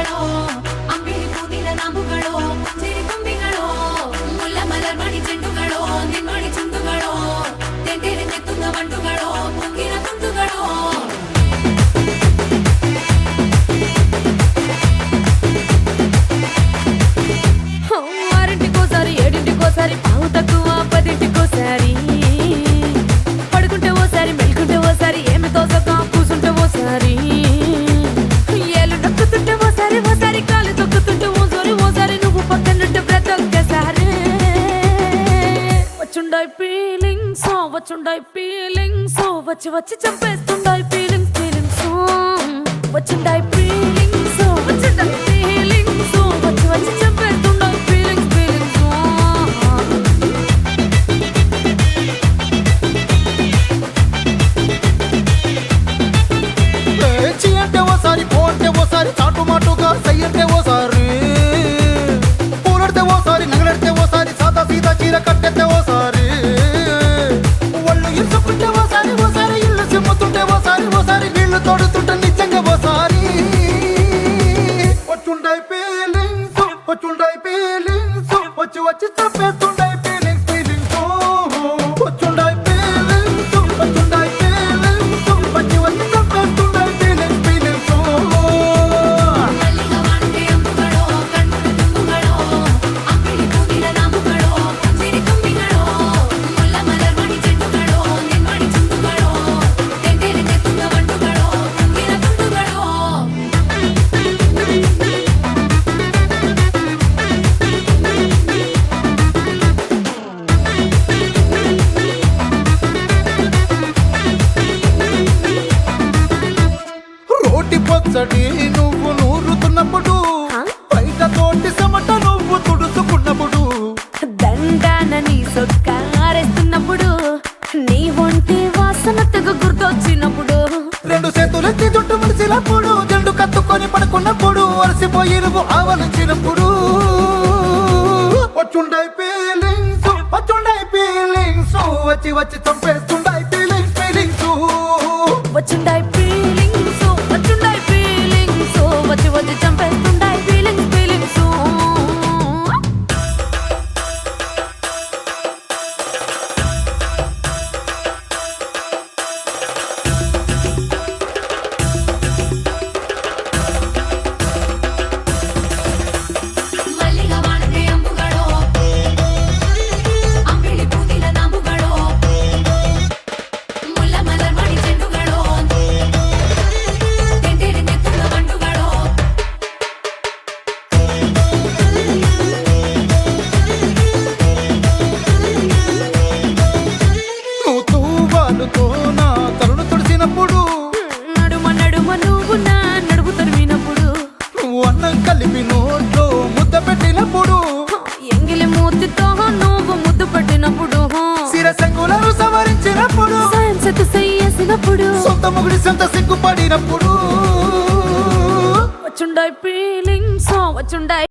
ചെണ്ടുകളോ അമ്പിളി പൂനില നാമ്പുകളോ പുഞ്ചിരി തുമ്പികളോ മുല്ല മലർമണി ചെണ്ടുകളോ നിന്മണി ചുണ്ടുകളോ തെണ്ടിരിഞ്ഞെത്തുന്ന വണ്ടുകളോ പൊങ്കിന തുണ്ടുകളോ ఆరింటికోసారి ఏడింటికోసారి పావు తక్కువ పదింటికోసారి పడుకుంటే ఓసారి మెలుకుంటే ఓసారి ఏమి తోసక కూసుంటే ఓసారి ఏళ్ళు నొక్కుతుంటే ఓసారి ఓసారి కాలు తొక్కుతుంటే ఓసారి నువ్వు పక్కనుంటే బ్రతొక్కసారి వచ్చుండాయి ఫీలింగ్స్ వచ్చి వచ్చి చంపేస్తుండాయి ఫీలింగ్స్ వచ్చుండాయి ఫీలింగ్స్ వచ్చి వచ్చి చంపేస్తుండాయి ఫీలింగ్స్ అంటే ఓసారి పోంటే ఓసారి చాటు మాటుగా సయ్యంటే ఓసారి పూలడితే ఓసారి నగలడితే ఓసారి సాదా సీదా చీర కట్టెత్తే ఓసారి ఒళ్ళు ఇరుసుకుంటే ఓసారి ఇల్లు సిమ్ముతుంటే ఓసారి నీళ్లు తోడుతుంటే నిజంగా ఓసారి వచ్చుండాయి ఫీలింగ్స్ వచ్చి వచ్చి చంపేస్తుండాయి ఫీలింగ్స్ వచ్చుండాయి ఫీలింగ్స్ వచ్చి వచ్చి చంపేస్తుండాయి ఫీలింగ్స్ మల్లిగా వాడితే అంబుಗಳೋ కన్నుల తుంగుಗಳೋ అంబిళి పూనిల నాంబుಗಳೋ పుంజిరి తుంబిಗಳೋ ముల్ల మలర్మణి చెట్టుಗಳೋ నిన్మణి చుండుಗಳೋ తెంటెరిഞ്ഞെത്തുന്ന വണ്ടുകളോ പൊങ്കിന തുണ്ടുകളോ రోటి పచ్చడి నువ్వు నూరుతున్నప్పుడు బయట తోటి సమట నువ్వు తుడుచుకున్నప్పుడు దండాన నీ సొక్కారేస్తున్నప్పుడు నీ ఒంటి వాసన తెగ గుర్తొచ్చినప్పుడు రెండు చేతులెత్తి జుట్టు ముడిసినప్పుడు జండు కత్తుకొని పడుకున్నప్పుడు అలసిపోయి నువ్వు ఆవలించినప్పుడు వచ్చుండాయి ఫీలింగ్స్ వచ్చి వచ్చి చంపేస్తుండాయి ఫీలింగ్స్ వచ్చుండాయి ఫీలింగ్స్ వచ్చి వచ్చి చంపేస్తుండాయి ఫీలింగ్స్ మల్లిగా వాడితే అంబుಗಳೋ అంబిళి పూనిల నాంబుಗಳೋ ముల్ల మలర్మణి చెట్టుಗಳೋ తెంటెరిഞ്ഞെത്തുന്ന വണ്ടുകളോ నువ్వు తూవాలుతో నా తలను తుడిచినప్పుడు నడుమ నువ్వు నా నడుము తరిమినప్పుడు నువ్వు అన్నం కలిపి నోట్లో ముద్ద పెట్టినప్పుడు ఎంగిలి మూతితో నువ్వు ముద్దు పెట్టినప్పుడు శిరసంగులను సవరించినప్పుడు సాయం సెత్తు చేసినప్పుడు సొంత ముగుడి సొంత సిగ్గుపడినప్పుడు వచ్చుండాయి ఫీలింగ్స్ వచ్చుండాయి